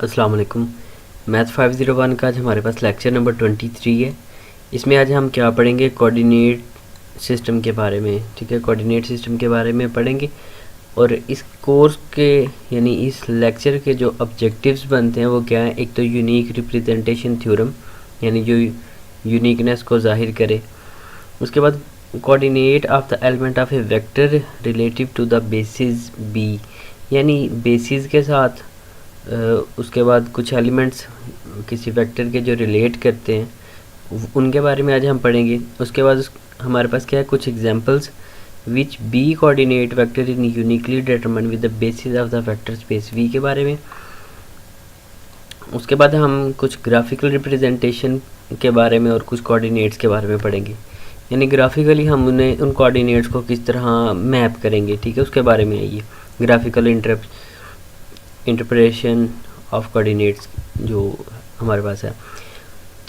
अस्सलाम वालेकुम। मैथ 501 का आज हमारे पास लेक्चर नंबर 23 है। इसमें आज हम क्या पढ़ेंगे, कोऑर्डिनेट सिस्टम के बारे में। ठीक है, कोऑर्डिनेट सिस्टम के बारे में पढ़ेंगे। और इस कोर्स के यानी इस लेक्चर के जो ऑब्जेक्टिव्स बनते हैं वो क्या है। एक तो यूनिक रिप्रेजेंटेशन थ्योरम यानी जो यूनिकनेस को जाहिर करे। उसके बाद coordinate of the element of a vector relative to the basis B यानी बेसिस के साथ उसके बाद कुछ एलिमेंट्स किसी वेक्टर के जो रिलेट करते हैं उनके बारे में आज हम पढ़ेंगे। उसके बाद हमारे पास क्या है, कुछ examples which B coordinate vector in uniquely determine with the basis of the vector space V के बारे में। उसके बाद हम कुछ ग्राफिकल रिप्रेजेंटेशन के बारे में और कुछ कोऑर्डिनेट्स के बारे में पढ़ेंगे, यानी ग्राफिकली हम उन्हें उन कोऑर्डिनेट्स को किस तरह मैप करेंगे। ठीक है, उसके बारे में है ये ग्राफिकल इंटरप्रिटेशन ऑफ कोऑर्डिनेट्स जो हमारे पास है।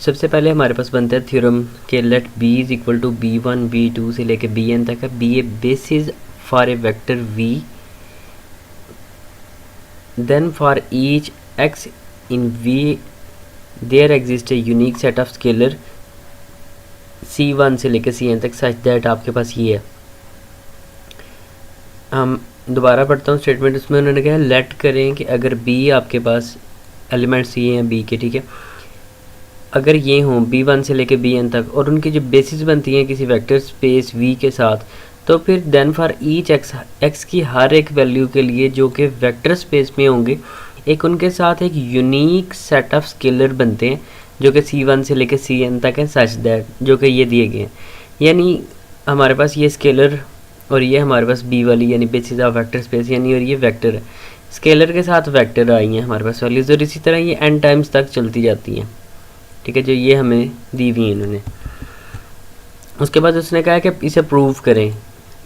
सबसे पहले हमारे पास बनता है थ्योरम के let B is equal to B1 B2 से लेके Bn तक है। B a basis for a vector V, then for each x in V there exist a unique set of scalar C1 से लेकर Cn तक such that आपके पास ये है। हम दोबारा पढ़ता हूँ स्टेटमेंट। उसमें उन्होंने कहा लेट करें कि अगर B आपके पास एलिमेंट्स ये हैं B के, ठीक है, अगर ये हों B1 से लेके Bn तक और उनकी जो बेसिस बनती हैं किसी वेक्टर स्पेस V के साथ, तो फिर देन फॉर ईच x की हर एक वैल्यू के लिए जो कि वेक्टर स्पेस में होंगे एक उनके साथ एक यूनिक सेट ऑफ स्केलर बनते हैं जो कि C1 से लेके Cn तक है सच दैट जो कि ये दिए गए हैं। यानी हमारे पास ये स्केलर और ये हमारे पास बी वाली यानी बेसिस ऑफ वेक्टर स्पेस यानी और ये वेक्टर है, स्केलर के साथ वेक्टर आई हैं हमारे पास वैल्यूज़ और इसी तरह ये n टाइम्स तक चलती जाती हैं। ठीक है, जो ये हमें दी हुई हैं इन्होंने। उसके बाद उसने कहा कि इसे प्रूव करें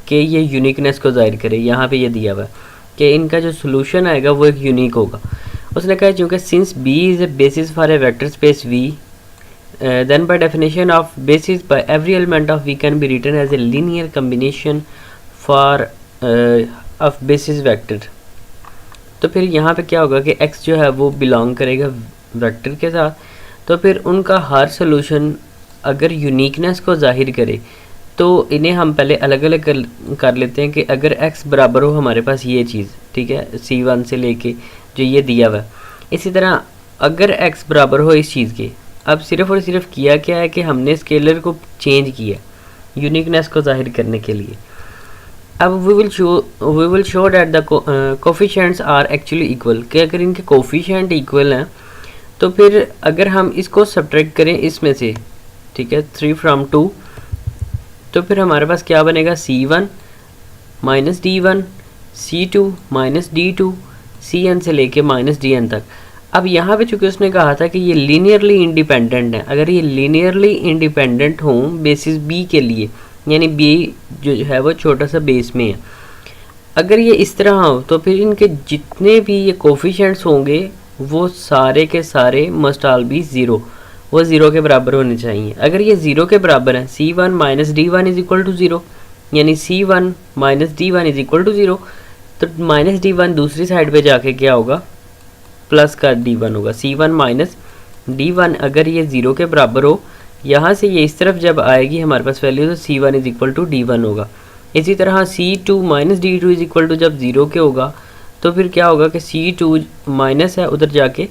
कि ये यूनिकनेस को जाहिर करें। यहाँ पे ये दिया हुआ है कि इनका जो सोल्यूशन आएगा वो एक यूनिक होगा। उसने कहा चूँकि since b is a basis for a vector space v, then by definition of basis by every element of v can be written as a linear combination for of basis vector। तो फिर यहाँ पे क्या होगा कि x जो है वो बिलोंग करेगा वेक्टर के साथ, तो फिर उनका हर सोल्यूशन अगर यूनिकनेस को जाहिर करे तो इन्हें हम पहले अलग अलग कर लेते हैं कि अगर x बराबर हो हमारे पास ये चीज़, ठीक है, C1 से लेके जो ये दिया हुआ है। इसी तरह अगर x बराबर हो इस चीज़ के, अब सिर्फ और सिर्फ किया क्या है कि हमने स्केलर को चेंज किया यूनिकनेस को जाहिर करने के लिए। अब we will show that the coefficients are actually equal, कि अगर इनके कोफिशिएंट इक्वल हैं तो फिर अगर हम इसको सब्ट्रैक्ट करें इसमें से, ठीक है, 3 from 2, तो फिर हमारे पास क्या बनेगा, C1 minus D1 C2 minus D2 Cn से लेके माइनस Dn तक। अब यहाँ पे चूँकि उसने कहा था कि ये लीनियरली इंडिपेंडेंट है, अगर ये लीनियरली इंडिपेंडेंट हों बेसिस B के लिए यानी B जो है वो छोटा सा बेस में है, अगर ये इस तरह हो तो फिर इनके जितने भी ये कोफिशिएंट्स होंगे वो सारे के सारे मस्ट ऑल बी ज़ीरो, वो ज़ीरो के बराबर होने चाहिए। अगर ये ज़ीरो के बराबर है C1 minus D1 is equal to zero, यानी C1 minus D1 is equal to zero, तो माइनस D1 दूसरी साइड पे जाके क्या होगा, प्लस का D1 होगा। C1 माइनस D1 अगर ये ज़ीरो के बराबर हो, यहाँ से ये इस तरफ जब आएगी हमारे पास वैल्यू तो C1 is equal to D1 होगा। इसी तरह C2 minus D2 is equal to जब ज़ीरो के होगा तो फिर क्या होगा कि C2 माइनस है उधर जाके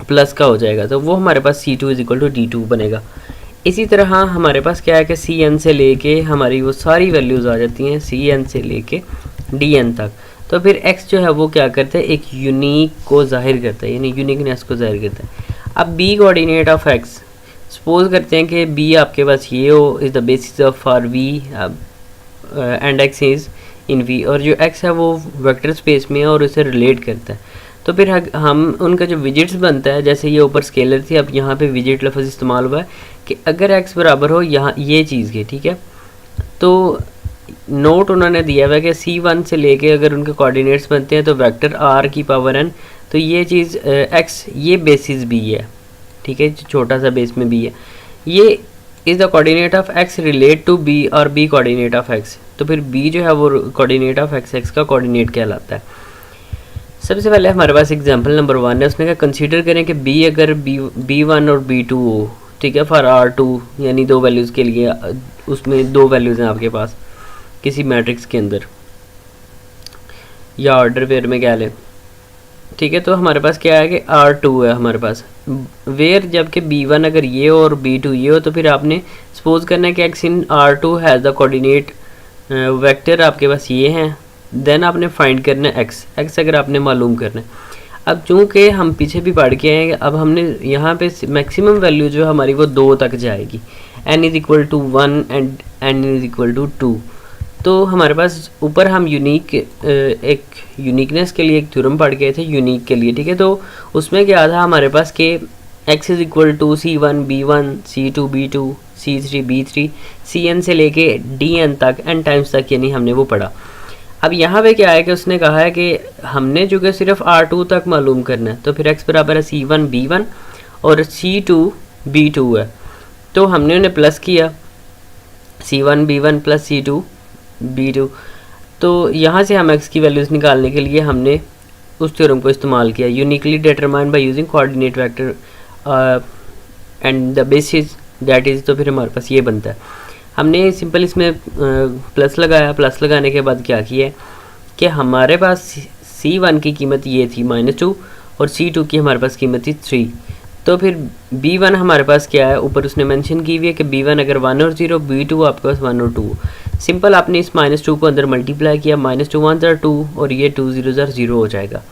प्लस का हो जाएगा, तो वो हमारे पास C2 is equal to D2 बनेगा। इसी तरह हमारे पास क्या है कि Cn से लेके हमारी वो सारी वैल्यूज़ आ जाती हैं Cn से लेके Dn तक। तो फिर x जो है वो क्या करता है, एक यूनिक को जाहिर करता है यानी यूनिकनेस को जाहिर करता है। अब b coordinate of x, suppose करते हैं कि b आपके पास ये हो is the basis of for v and x is in v, और जो x है वो वेक्टर स्पेस में है और उसे रिलेट करता है। तो फिर हम उनका जो विजिट्स बनता है, जैसे ये ऊपर स्केलर थी अब यहाँ पे विजिट लफ्ज़ इस्तेमाल हुआ है कि अगर x बराबर हो यहाँ ये चीज़ के, ठीक है, तो नोट उन्होंने दिया हुआ है कि C1 से लेके अगर उनके कोऑर्डिनेट्स बनते हैं तो वेक्टर r की पावर n, तो ये चीज़ x ये बेसिस b है, ठीक है, छोटा सा बेस में b है, ये is the coordinate of x relate to b और b कोऑर्डिनेट ऑफ x, तो फिर b जो है वो कोऑर्डिनेट ऑफ x का कोऑर्डिनेट कहलाता है। सबसे पहले हमारे पास एग्जांपल नंबर 1 है, उसने कहा कंसीडर करें कि बी अगर B1 और B2 हो, ठीक है, फॉर R2 यानी 2 वैल्यूज़ के लिए, उसमें 2 वैल्यूज़ हैं आपके पास किसी मैट्रिक्स के अंदर या ऑर्डर वेयर में क्या लें, ठीक है। तो हमारे पास क्या है कि R2 है हमारे पास वेयर, जबकि B1 अगर ये हो और B2 ये हो, तो फिर आपने सपोज करना है कि x in R2 has the coordinate vector आपके पास ये हैं, देन आपने फाइंड करना है x अगर आपने मालूम करना है। अब चूँकि हम पीछे भी पढ़ के आए, अब हमने यहाँ पे मैक्सिमम वैल्यू जो हमारी वो 2 तक जाएगी, n is equal to 1 and n is equal to 2। तो हमारे पास ऊपर हम एक यूनिकनेस के लिए एक थ्योरम पढ़ गए थे यूनिक के लिए, ठीक है। तो उसमें क्या था हमारे पास कि x is equal to C1 B1 C2 B2 C3 B3 Cn से लेके Dn तक n टाइम्स तक, यानी हमने वो पढ़ा। अब यहाँ पे क्या है कि उसने कहा है कि हमने जो कि सिर्फ R2 तक मालूम करना है, तो फिर x बराबर है C1 B1 और C2 B2 है, तो हमने उन्हें प्लस किया C1 B1 plus C2 B2। तो यहाँ से हम x की वैल्यूज़ निकालने के लिए हमने उस थ्योरम को इस्तेमाल किया, uniquely determined by using coordinate vector and the basis that is. तो फिर हमारे पास ये बनता है, हमने सिंपल इसमें प्लस लगाया, प्लस लगाने के बाद क्या किया कि हमारे पास C1 की कीमत ये थी -2 और C2 की हमारे पास कीमत थी 3। तो फिर B1 हमारे पास क्या है, ऊपर उसने मेंशन की हुई है कि B1 अगर 1 और 0, B2 आपके पास 1 और 2। सिंपल आपने इस -2 को अंदर मल्टीप्लाई किया, -2 1 ज़र 2 और ये 2 0 ज़र 0 हो जाएगा।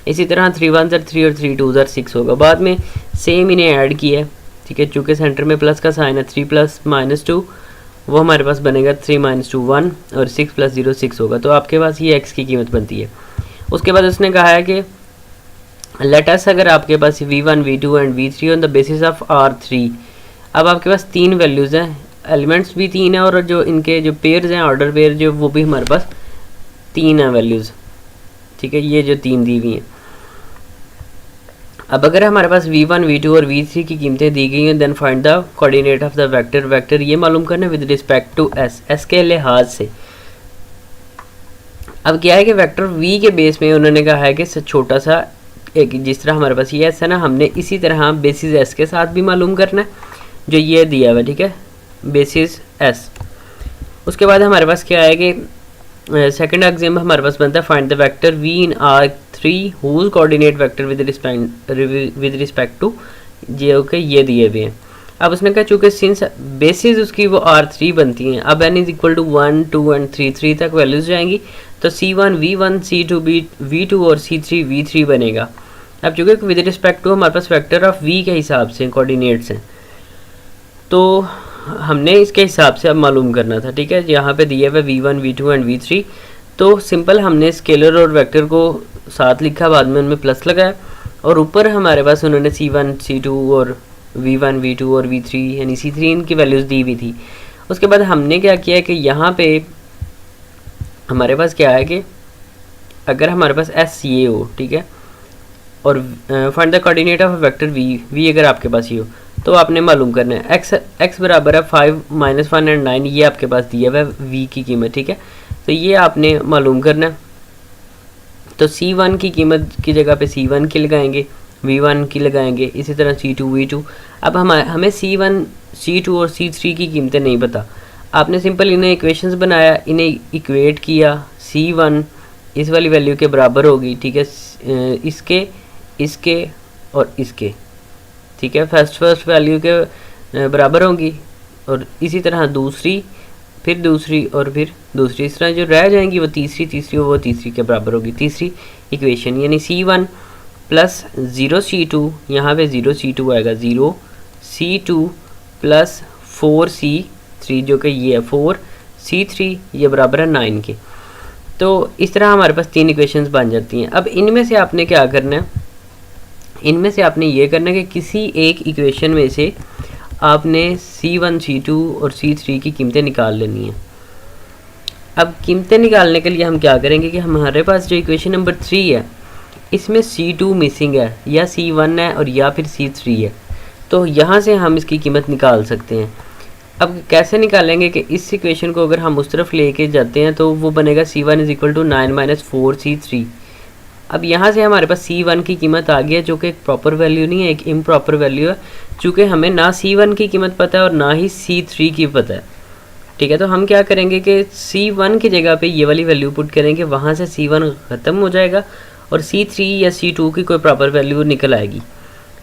इसी तरह 3 1 ज़र 3 और 3 2 ज़र 6 होगा। बाद में सेम इन्हें ऐड किया है, ठीक है, चूँकि सेंटर में प्लस का साइन है, 3 प्लस -2 वो हमारे पास बनेगा 3 -2 1 और 6 प्लस 0 6 होगा। तो आपके पास ये x की कीमत बनती है। उसके बाद उसने कहा है कि लेट अस, अगर आपके पास V1 V2 and V3 on the basis of R3। अब आपके पास 3 वैल्यूज़ हैं, एलिमेंट्स भी 3 हैं और जो इनके जो पेयर्स हैं ऑर्डर पेयर जो, वो भी हमारे पास 3 हैं वैल्यूज़, ठीक है, ये जो 3 दी हुई हैं। अब अगर हमारे पास V1 V2 और V3 की कीमतें दी गई हैं, then find the coordinate of the vector ये मालूम करना विद रिस्पेक्ट टू s के लिहाज से। अब क्या है कि वेक्टर V के बेस में उन्होंने कहा है कि छोटा सा एक, जिस तरह हमारे पास ये s है ना, हमने इसी तरह बेसिस s के साथ भी मालूम करना है जो ये दिया हुआ है, ठीक है, बेसिस s। उसके बाद हमारे पास क्या है कि सेकंड एग्जाम्पल हमारे पास बनता है find the vector V in R3 whose coordinate vector with respect to ये दिए हुए हैं। अब उसने कहा चूँकि सिंस बेसिस उसकी वो R3 बनती हैं, अब n is equal to 1 2 and 3 तक वैल्यूज जाएंगी, तो C1 V1 C2 V2 और C3 V3 बनेगा। अब चूँकि विद रिस्पेक्ट टू हमारे पास वेक्टर ऑफ V के हिसाब से कोऑर्डिनेट्स हैं, तो हमने इसके हिसाब से अब मालूम करना था, ठीक है। यहाँ पे दिए हुए V1 V2 एंड V3, तो सिंपल हमने स्केलर और वेक्टर को साथ लिखा, बाद में उनमें प्लस लगाया और ऊपर हमारे पास उन्होंने C1 C2 और V1 V2 और V3 यानी C3 इनकी वैल्यूज़ दी हुई थी। उसके बाद हमने क्या किया कि यहाँ पे हमारे पास क्या है कि अगर हमारे पास S ये हो, ठीक है, और find the coordinate of vector V अगर आपके पास ये हो, तो आपने मालूम करना है x बराबर है 5 -1 एंड 9, ये आपके पास दिया हुआ है V की कीमत, ठीक है। तो ये आपने मालूम करना है, तो C1 की कीमत की जगह पे C1 की लगाएंगे, V1 की लगाएंगे, इसी तरह C2 V2। अब हमें C1 C2 और C3 की कीमतें नहीं पता, आपने सिंपल इन्हें इक्वेशंस बनाया, इन्हें इक्वेट किया, C1 इस वाली वैल्यू के बराबर होगी, ठीक है, इसके और इसके, ठीक है, फर्स्ट वैल्यू के बराबर होंगी और इसी तरह दूसरी, फिर दूसरी और फिर दूसरी, इस तरह जो रह जाएंगी वो तीसरी वो तीसरी के बराबर होगी, तीसरी इक्वेशन। यानी C1 प्लस 0 C2, यहाँ पे 0 C2 आएगा, 0 C2 प्लस 4 C3 जो कि ये है 4 C3, ये बराबर है 9 के। तो इस तरह हमारे पास 3 इक्वेशंस बन जाती हैं। अब इनमें से आपने क्या करना है, इनमें से आपने ये करना है कि किसी एक इक्वेशन में से आपने C1 C2 और C3 की कीमतें निकाल लेनी है। अब कीमतें निकालने के लिए हम क्या करेंगे कि हमारे पास जो इक्वेशन नंबर 3 है, इसमें C2 मिसिंग है, या C1 है और या फिर C3 है, तो यहाँ से हम इसकी कीमत निकाल सकते हैं। अब कैसे निकालेंगे कि इस इक्वेशन को अगर हम उस तरफ लेके जाते हैं तो वो बनेगा C1 is equal to 9 - 4 C3, अब यहाँ से हमारे पास C1 की कीमत आ गई है, जो कि एक प्रॉपर वैल्यू नहीं है, एक इम्प्रॉपर वैल्यू है, चूँकि हमें ना C1 की कीमत पता है और ना ही C3 की पता है। ठीक है, तो हम क्या करेंगे कि C1 की जगह पे ये वाली वैल्यू पुट करेंगे, वहाँ से C1 ख़त्म हो जाएगा और C3 या C2 की कोई प्रॉपर वैल्यू निकल आएगी।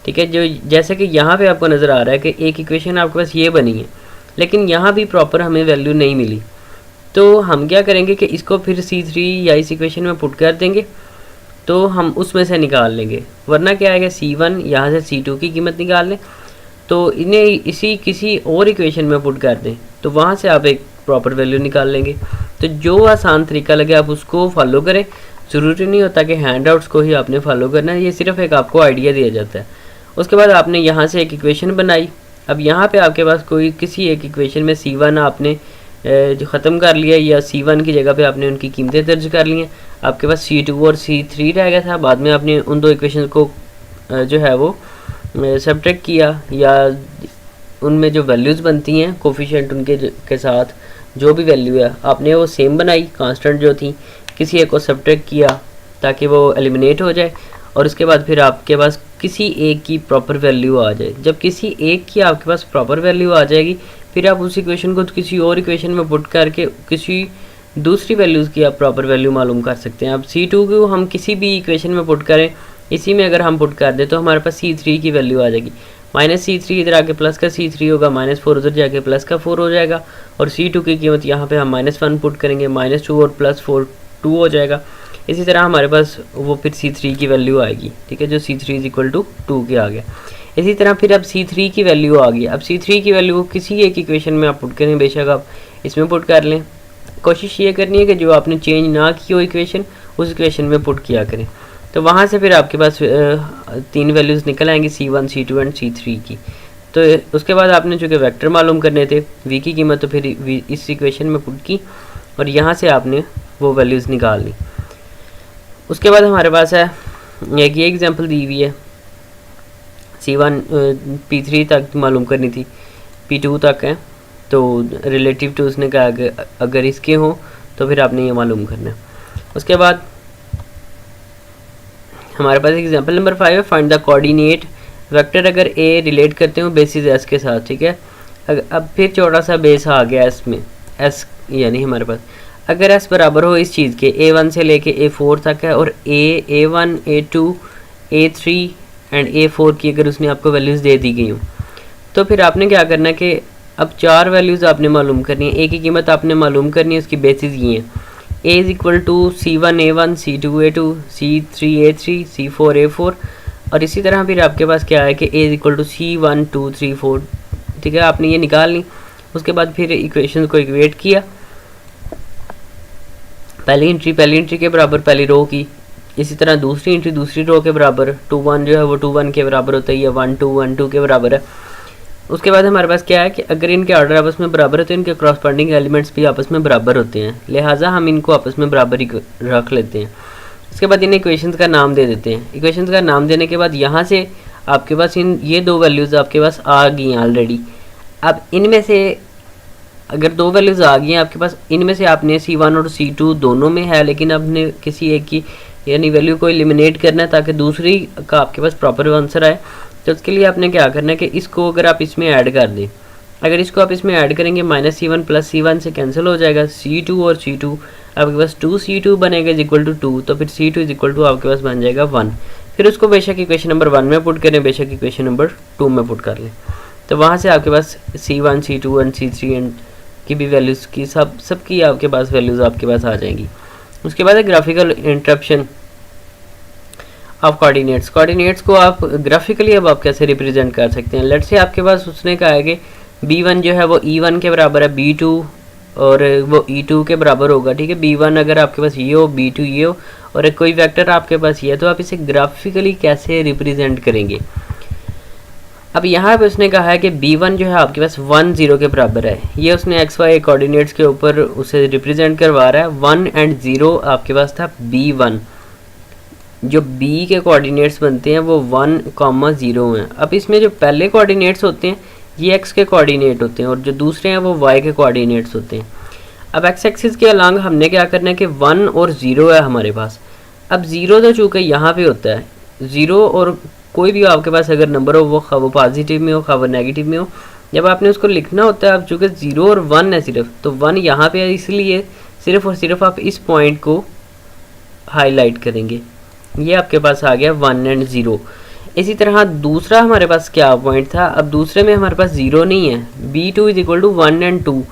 ठीक है, जो जैसे कि यहाँ पे आपको नज़र आ रहा है कि एक इक्वेशन आपके पास ये बनी है, लेकिन यहाँ भी प्रॉपर हमें वैल्यू नहीं मिली, तो हम क्या करेंगे कि इसको फिर C3 या इस इक्वेशन में पुट कर देंगे, तो हम उसमें से निकाल लेंगे। वरना क्या आएगा, C1 यहाँ से C2 की कीमत निकाल लें, तो इन्हें इसी किसी और इक्वेशन में पुट कर दें, तो वहाँ से आप एक प्रॉपर वैल्यू निकाल लेंगे। तो जो आसान तरीका लगे आप उसको फॉलो करें, ज़रूरी नहीं होता कि हैंड आउट्स को ही आपने फॉलो करना है, ये सिर्फ एक आपको आइडिया दिया जाता है। उसके बाद आपने यहाँ से एक इक्वेशन बनाई। अब यहाँ पे आपके पास कोई किसी एक इक्वेशन में C1 आपने जो ख़त्म कर लिया, या C1 की जगह पे आपने उनकी कीमतें दर्ज कर ली हैं, आपके पास C2 और C3 रह गया था। बाद में आपने उन दो इक्वेशन को जो है वो सब्ट्रैक्ट किया, या उनमें जो वैल्यूज़ बनती हैं कोफिशिएंट उनके के साथ जो भी वैल्यू है आपने वो सेम बनाई, कांस्टेंट जो थी, किसी एक को सब्ट्रैक्ट किया ताकि वो एलिमिनेट हो जाए, और उसके बाद फिर आपके पास किसी एक की प्रॉपर वैल्यू आ जाए। जब किसी एक की आपके पास प्रॉपर वैल्यू आ जाएगी, फिर आप उस इक्वेशन को किसी और इक्वेशन में पुट करके किसी दूसरी वैल्यूज़ की आप प्रॉपर वैल्यू मालूम कर सकते हैं। अब C2 को हम किसी भी इक्वेशन में पुट करें, इसी में अगर हम पुट कर दें तो हमारे पास C3 की वैल्यू आ जाएगी। -C3 इधर आके प्लस का C3 होगा, -4 उधर जाके प्लस का 4 हो जाएगा, और C2 की कीमत यहाँ पे हम -1 पुट करेंगे, -2 और +4 2 हो जाएगा। इसी तरह हमारे पास वो फिर C3 की वैल्यू आएगी। ठीक है, जो C3 = 2 के आ गया। इसी तरह फिर अब C3 की वैल्यू आ गई। अब C3 की वैल्यू किसी एक इक्वेशन में आप पुट करें, बेशक आप इसमें पुट कर लें, कोशिश ये करनी है कि जो आपने चेंज ना की हो इक्वेशन, उस इक्वेशन में पुट किया करें। तो वहाँ से फिर आपके पास 3 वैल्यूज़ निकल आएंगी, C1, C2 एंड C3 की। तो उसके बाद आपने चूँकि वेक्टर मालूम करने थे, V की कीमत तो फिर इस इक्वेशन में पुट की, और यहाँ से आपने वो वैल्यूज़ निकाल ली। उसके बाद हमारे पास है एक ये एग्जांपल दी हुई है, C1 P3 तक मालूम करनी थी, P2 तक है, तो रिलेटिव टू उसने कहा अगर इसके हों तो फिर आपने ये मालूम करना है। उसके बाद हमारे पास एग्जांपल नंबर 5 है, फाइंड द कोऑर्डिनेट वेक्टर अगर A रिलेट करते हो बेसिस S के साथ। ठीक है, अब फिर छोटा सा बेस आ गया S में, S यानी हमारे पास अगर S बराबर हो इस चीज़ के, A1 से लेके A4 तक है, और A1, A2, A3 and A4 की अगर उसने आपको वैल्यूज़ दे दी गई हो, तो फिर आपने क्या करना है कि अब 4 वैल्यूज़ आपने मालूम करनी है, A की कीमत आपने मालूम करनी है, उसकी बेसिस ये हैं, A = C1 A1, C2 A2, C3 A3, C4 A4, और इसी तरह फिर आपके पास क्या है कि A = C1 2 3 4। ठीक है, आपने ये निकाल ली। उसके बाद फिर इक्वेशन को इक्वेट किया, पहली एंट्री के बराबर पहली रो की, इसी तरह दूसरी एंट्री दूसरी रो के बराबर, 2 1 जो है वो 2 1 के बराबर होता है, या 1 2 1 2 के बराबर है। उसके बाद हमारे पास क्या है कि अगर इनके ऑर्डर आपस में बराबर है तो इनके क्रॉसपॉन्डिंग एलिमेंट्स भी आपस में बराबर होते हैं, लिहाजा हम इनको आपस में बराबर ही रख लेते हैं। उसके बाद इन्हें इक्वेशंस का नाम दे देते हैं। इक्वेशंस का नाम देने के बाद यहाँ से आपके पास ये 2 वैल्यूज़ आपके पास आ गई हैं ऑलरेडी। अब इनमें से अगर 2 वैल्यूज़ आ गई हैं आपके पास, इनमें से आपने C1 और C2 दोनों में है, लेकिन आपने किसी एक की यानी वैल्यू को एलिमिनेट करना है ताकि दूसरी का आपके पास प्रॉपर आंसर आए। तो उसके लिए आपने क्या करना है कि इसको अगर आप इसमें ऐड कर दें, अगर इसको आप इसमें ऐड करेंगे -C1 + C1 से कैंसिल हो जाएगा, C2 और C2 आपके पास 2C2 बनेगा = 2, तो फिर C2 = आपके पास बन जाएगा 1। फिर उसको बेशक इक्वेशन नंबर 1 में पुट करें, बेशक इक्वेशन नंबर 2 में पुट कर लें, तो वहाँ से आपके पास C1 C2 and C3 and की भी वैल्यूज़ की सबकी आपके पास वैल्यूज़ आपके पास आ जाएंगी। उसके बाद है ग्राफिकल इंटरप्शन ऑफ कोऑर्डिनेट्स को आप ग्राफिकली अब आप कैसे रिप्रेजेंट कर सकते हैं। लेट्स से आपके पास उसने कहा है कि B1 जो है वो E1 के बराबर है, B2 और वो E2 के बराबर होगा। ठीक है, B1 अगर आपके पास ये हो, B2 ये हो, और एक कोई वेक्टर आपके पास ये है, तो आप इसे ग्राफिकली कैसे रिप्रेजेंट करेंगे। अब यहाँ पे उसने कहा है कि B1 जो है आपके पास 1 0 के बराबर है, ये उसने XY कोऑर्डिनेट्स के ऊपर उसे रिप्रेजेंट करवा रहा है। 1 एंड 0 आपके पास था B1, जो B के कोऑर्डिनेट्स बनते हैं वो 1, 0 हैं। अब इसमें जो पहले कोऑर्डिनेट्स होते हैं ये X के कोऑर्डिनेट होते हैं, और जो दूसरे हैं वो Y के कोऑर्डिनेट्स होते हैं। अब X एक्सिस के अलॉन्ग हमने क्या करना है कि 1 और 0 है हमारे पास। अब ज़ीरो तो चूँकि यहाँ पे होता है, ज़ीरो और कोई भी आपके पास अगर नंबर हो वो पॉजिटिव में हो खा वो नेगेटिव में हो, जब आपने उसको लिखना होता है, अब चूँकि ज़ीरो और वन है सिर्फ, तो वन यहाँ पे है, इसलिए सिर्फ और सिर्फ आप इस पॉइंट को हाईलाइट करेंगे। ये आपके पास आ गया 1 एंड 0। इसी तरह दूसरा हमारे पास क्या पॉइंट था, अब दूसरे में हमारे पास ज़ीरो नहीं है, B2 is equal to 1 and 2।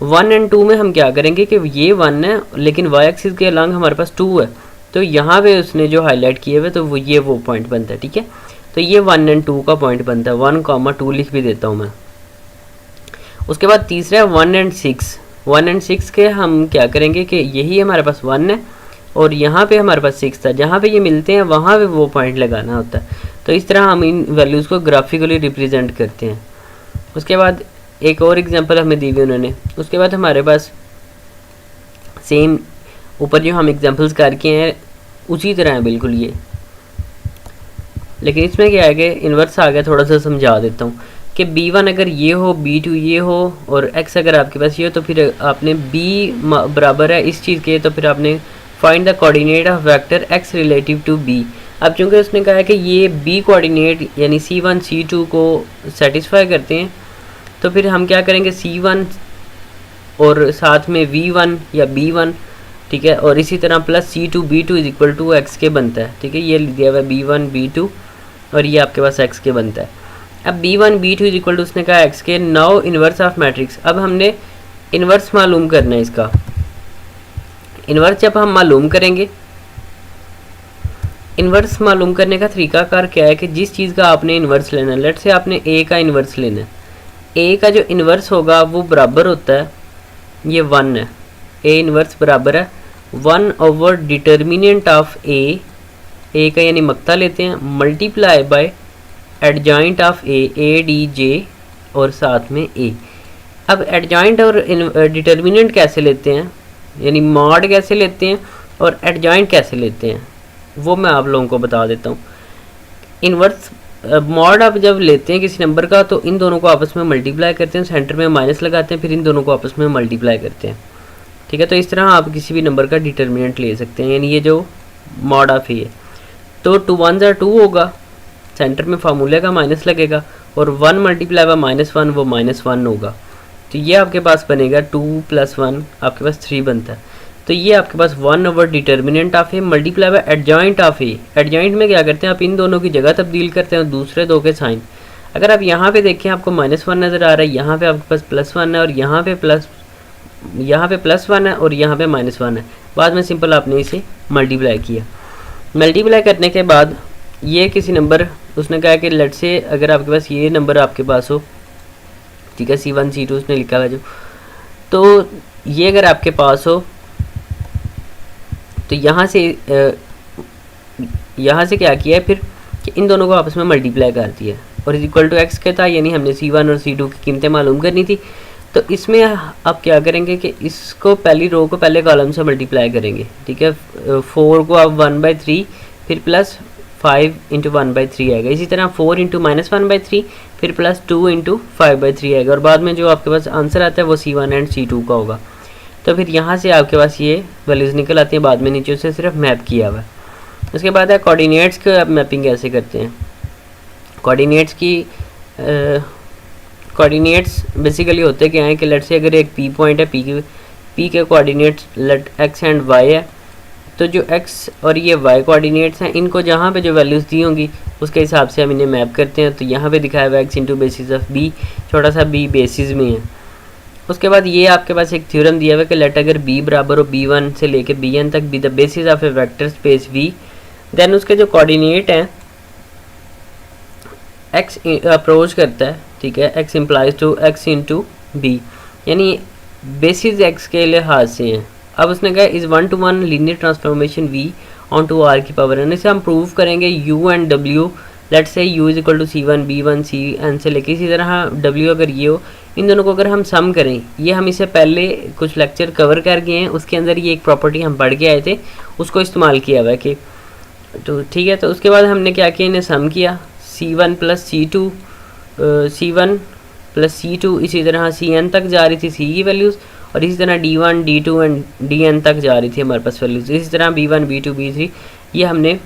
1 and 2 में हम क्या करेंगे कि ये 1 है लेकिन वाई एक्सिस के अलॉन्ग हमारे पास 2 है, तो यहाँ पे उसने जो हाईलाइट किए हुए तो वो पॉइंट बनता है। ठीक है, तो ये 1 एंड 2 का पॉइंट बनता है, 1, 2 लिख भी देता हूँ मैं। उसके बाद तीसरा है 1 एंड 6। 1 एंड 6 के हम क्या करेंगे कि यही हमारे पास 1 है और यहाँ पे हमारे पास 6 था, जहाँ पे ये मिलते हैं वहाँ पे वो पॉइंट लगाना होता है। तो इस तरह हम इन वैल्यूज़ को ग्राफिकली रिप्रेजेंट करते हैं। उसके बाद एक और एग्जांपल हमें दी हुई उन्होंने, उसके बाद हमारे पास सेम ऊपर जो हम एग्जांपल्स करके हैं उसी तरह है बिल्कुल ये, लेकिन इसमें क्या है कि इन्वर्स आ गया। थोड़ा सा समझा देता हूँ कि B1 अगर ये हो, B2 ये हो और X अगर आपके पास ये हो, तो फिर आपने B बराबर है इस चीज़ के, तो फिर आपने find the coordinate of vector X relative to B। अब चूँकि उसने कहा है कि ये B कोऑर्डिनेट यानी C1 C2 को सेटिस्फाई करते हैं, तो फिर हम क्या करेंगे C1 और साथ में V1 या B1, ठीक है, और इसी तरह plus C2 B2 is equal to X के बनता है। ठीक है, ये दिया हुआ है B1 B2 और ये आपके पास X के बनता है। अब B1 B2 is equal to उसने कहा X के, नाउ इन्वर्स ऑफ मैट्रिक्स। अब हमने इन्वर्स मालूम करना है इसका। इन्वर्स जब हम मालूम करेंगे, इन्वर्स मालूम करने का तरीकाकार क्या है कि जिस चीज़ का आपने इन्वर्स लेना है, लेट से आपने A का इन्वर्स लेना है, A का जो इन्वर्स होगा वो बराबर होता है, ये 1 है, A इन्वर्स बराबर है 1 ओवर डिटर्मिनेंट ऑफ A का यानी मक्ता लेते हैं, multiply by adjoint of A D J और साथ में A। अब एडजॉइंट और डिटर्मिनेंट कैसे लेते हैं, यानी मॉड कैसे लेते हैं और एडजॉइंट कैसे लेते हैं, वो मैं आप लोगों को बता देता हूँ। इन्वर्स मॉड आप जब लेते हैं किसी नंबर का, तो इन दोनों को आपस में मल्टीप्लाई करते हैं, सेंटर में माइनस लगाते हैं, फिर इन दोनों को आपस में मल्टीप्लाई करते हैं। ठीक है, तो इस तरह आप किसी भी नंबर का डिटर्मिनेंट ले सकते हैं, यानी ये जो मॉड ऑफ है, तो 2 1 2 होगा, सेंटर में फार्मूले का माइनस लगेगा और 1 मल्टीप्लाई बाय -1 वो -1 होगा, तो ये आपके पास बनेगा 2 + 1 आपके पास 3 बनता है। तो ये आपके पास 1 over determinant of A multiply by adjoint of A. Adjoint में क्या करते हैं, आप इन दोनों की जगह तब्दील करते हैं दूसरे दो के साइन। अगर आप यहाँ पे देखें आपको -1 नज़र आ रहा है, यहाँ पे आपके पास +1 है और यहाँ पे +1 है और यहाँ पे -1 है। बाद में सिंपल आपने इसे मल्टीप्लाई किया। मल्टीप्लाई करने के बाद ये किसी नंबर, उसने कहा कि लेट से अगर आपके पास ये नंबर आपके पास हो, ठीक है, C1 C2 उसने लिखा हुआ जो, तो ये अगर आपके पास हो तो यहाँ से क्या किया है फिर कि इन दोनों को आपस में मल्टीप्लाई कर दिया और इज इक्वल टू X के था, यानी हमने C1 और C2 की कीमतें मालूम करनी थी। तो इसमें आप क्या करेंगे कि इसको पहली रो को पहले कॉलम से मल्टीप्लाई करेंगे। ठीक है, 4 को आप 1/3 फिर प्लस 5 × 1/3 आएगा, इसी तरह 4 × -1/3 फिर प्लस 2 × 5/3 आएगा और बाद में जो आपके पास आंसर आता है वो C1 एंड C2 का होगा। तो फिर यहाँ से आपके पास ये वैल्यूज़ निकल आती हैं, बाद में नीचे से सिर्फ मैप किया हुआ है। उसके बाद है कोऑर्डिनेट्स की आप मैपिंग कैसे करते हैं। कोऑर्डिनेट्स की कोऑर्डिनेट्स बेसिकली होते क्या हैं कि लेट से अगर एक P पॉइंट है, P के coordinates let X and Y है, तो जो X और ये Y कोऑर्डिनेट्स हैं, इनको जहाँ पे जो वैल्यूज़ दी होंगी उसके हिसाब से हम इन्हें मैप करते हैं। तो यहाँ पे दिखाया हुआ X into basis of B, छोटा सा B बेसिस में है। उसके बाद ये आपके पास एक थ्योरम दिया हुआ है कि लेट अगर B बराबर हो B1 से लेके Bn तक B the basis of a vector space V, then उसके जो कोऑर्डिनेट हैं X अप्रोच करता है, ठीक है, X implies to X into B, यानी बेसिस X के लिहाज से हैं। अब उसने कहा is 1-to-1 linear transformation V on to R की पावर n, इसे हम प्रूव करेंगे U and W, let say U is equal to C1 B1 Cn से लेके इसी तरह W अगर ये हो, इन दोनों को अगर हम सम करें, ये हम इसे पहले कुछ लेक्चर कवर कर गए हैं, उसके अंदर ये एक प्रॉपर्टी हम पढ़ के आए थे, उसको इस्तेमाल किया हुआ है कि, तो ठीक है। तो उसके बाद हमने क्या किया, इन्हें सम किया, C1 प्लस C2 इसी तरह Cn तक जा रही थी C की वैल्यूज़, और इसी तरह D1 D2 एंड Dn तक जा रही थी हमारे पास वैल्यूज़, इसी तरह B1 B2 B3 ये हमने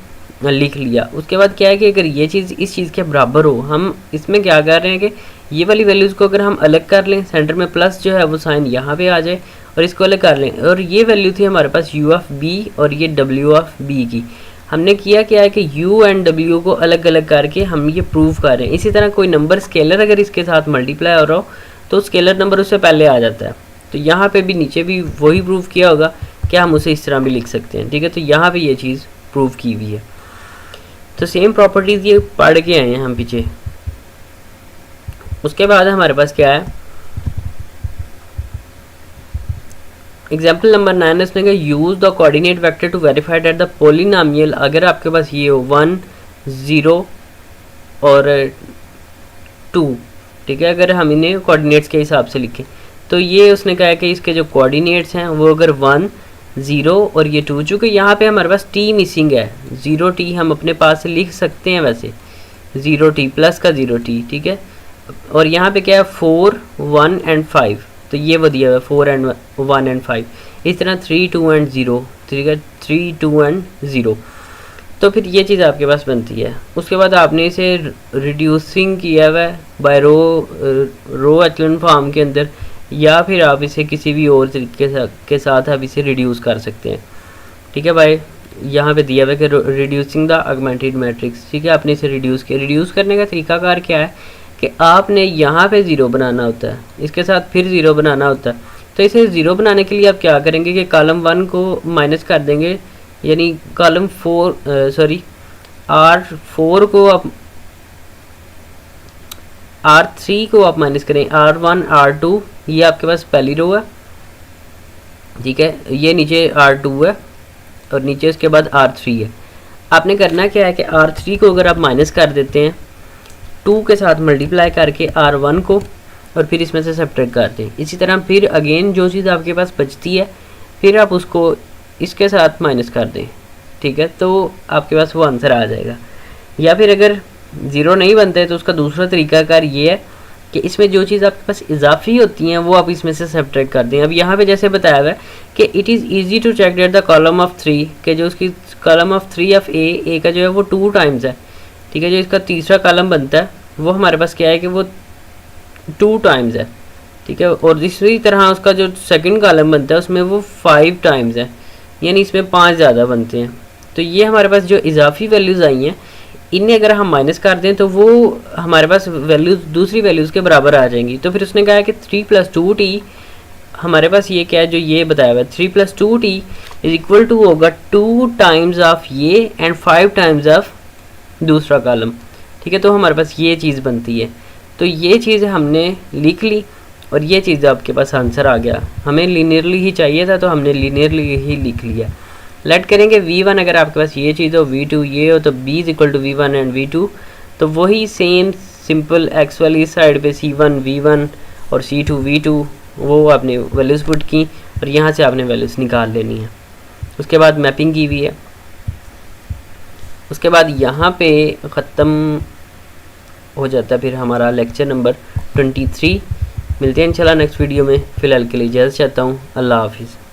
लिख लिया। उसके बाद क्या है कि अगर ये चीज़ इस चीज़ के बराबर हो, हम इसमें क्या कर रहे हैं कि ये वाली वैल्यूज़ को अगर हम अलग कर लें, सेंटर में प्लस जो है वो साइन यहाँ पे आ जाए और इसको अलग कर लें, और ये वैल्यू थी हमारे पास u ऑफ b और ये w ऑफ b की। हमने किया क्या है कि u एंड w को अलग अलग करके हम ये प्रूव कर रहे हैं। इसी तरह कोई नंबर स्केलर अगर इसके साथ मल्टीप्लाई हो रहा हो तो स्केलर नंबर उससे पहले आ जाता है। तो यहाँ पे भी नीचे भी वही प्रूव किया होगा कि हम उसे इस तरह भी लिख सकते हैं, ठीक है। तो यहाँ पे ये चीज़ प्रूव की हुई है। तो सेम प्रॉपर्टीज़ ये पढ़ के आए हैं हम पीछे। उसके बाद हमारे पास क्या है, एग्जाम्पल नंबर 9 इसने कहा use the coordinate vector to verify that the polynomial. अगर आपके पास ये हो 1 0 और 2, ठीक है, अगर हम इन्हें कोऑर्डिनेट्स के हिसाब से लिखें तो ये उसने कहा कि इसके जो कोऑर्डिनेट्स हैं वो अगर 1 0 और ये 2, चूँकि यहाँ पे हमारे पास t मिसिंग है, 0t हम अपने पास से लिख सकते हैं वैसे 0t प्लस का 0t, ठीक है। और यहाँ पे क्या है 4 1 एंड 5, तो ये वो दिया हुआ है 4 एंड 1 एंड 5। इस तरह 3 2 एंड 0, ठीक है, 3 2 एंड 0। तो फिर ये चीज़ आपके पास बनती है। उसके बाद आपने इसे रिड्यूसिंग किया हुआ है बाय रो एचलन फॉर्म के अंदर, या फिर आप इसे किसी भी और तरीके के साथ आप इसे रिड्यूस कर सकते हैं, ठीक है भाई। यहाँ पे दिया हुआ है कि रिड्यूसिंग द ऑगमेंटेड मैट्रिक्स, ठीक है। आपने इसे रिड्यूस किया। रिड्यूस करने का तरीकाकार क्या है कि आपने यहाँ पे 0 बनाना होता है, इसके साथ फिर 0 बनाना होता है। तो इसे 0 बनाने के लिए आप क्या करेंगे कि कॉलम 1 को माइनस कर देंगे, यानी कॉलम R4 को आप R3 को आप माइनस करें, R1 R2 ये आपके पास पहली रो है, ठीक है, ये नीचे R2 है और नीचे उसके बाद R3 है। आपने करना क्या है कि R3 को अगर आप माइनस कर देते हैं 2 के साथ मल्टीप्लाई करके R1 को, और फिर इसमें से सब्ट्रैक्ट करते हैं। इसी तरह फिर अगेन जो चीज़ आपके पास बचती है फिर आप उसको इसके साथ माइनस कर दें, ठीक है, तो आपके पास वो आंसर आ जाएगा। या फिर अगर 0 नहीं बनता है तो उसका दूसरा तरीकाकार ये है कि इसमें जो चीज़ आपके पास इजाफी होती हैं वो आप इसमें से सब्ट्रैक्ट कर दें। अब यहाँ पे जैसे बताया हुआ है कि it is easy to check that the column of 3, के जो उसकी कॉलम ऑफ 3 ऑफ ए का जो है वो 2 टाइम्स है, ठीक है। जो इसका तीसरा कॉलम बनता है वो हमारे पास क्या है कि वो 2 टाइम्स है, ठीक है। और इसी तरह उसका जो सेकंड कॉलम बनता है उसमें वो 5 टाइम्स है, यानी इसमें 5 ज़्यादा बनते हैं। तो ये हमारे पास जो इजाफी वैल्यूज़ आई हैं इन्हें अगर हम माइनस कर दें तो वो हमारे पास वैल्यूज़ दूसरी वैल्यूज़ के बराबर आ जाएंगी। तो फिर उसने कहा है कि 3 + 2t, हमारे पास ये क्या है जो ये बताया हुआ है 3 + 2t इज इक्वल टू होगा 2 टाइम्स ऑफ ये एंड 5 टाइम्स ऑफ दूसरा कॉलम, ठीक है। तो हमारे पास ये चीज़ बनती है। तो ये चीज़ हमने लिख ली और ये चीज़ आपके पास आंसर आ गया। हमें लीनियरली ही चाहिए था तो हमने लीनियरली ही लिख लिया। लेट करेंगे v1 अगर आपके पास ये चीज़ हो, v2 ये हो, तो b is equal to v1 and v2। तो वही सेम सिंपल x वाली साइड पे c1 v1 और c2 v2 वो आपने वैल्यूज़ पुट की और यहाँ से आपने वैल्यूज़ निकाल लेनी है। उसके बाद मैपिंग की हुई है। उसके बाद यहाँ पे ख़त्म हो जाता है फिर हमारा लेक्चर नंबर 23। मिलते हैं इंशाल्लाह नेक्स्ट वीडियो में। फ़िलहाल के लिए इजाज़त चाहता हूँ। अल्लाह हाफिज़।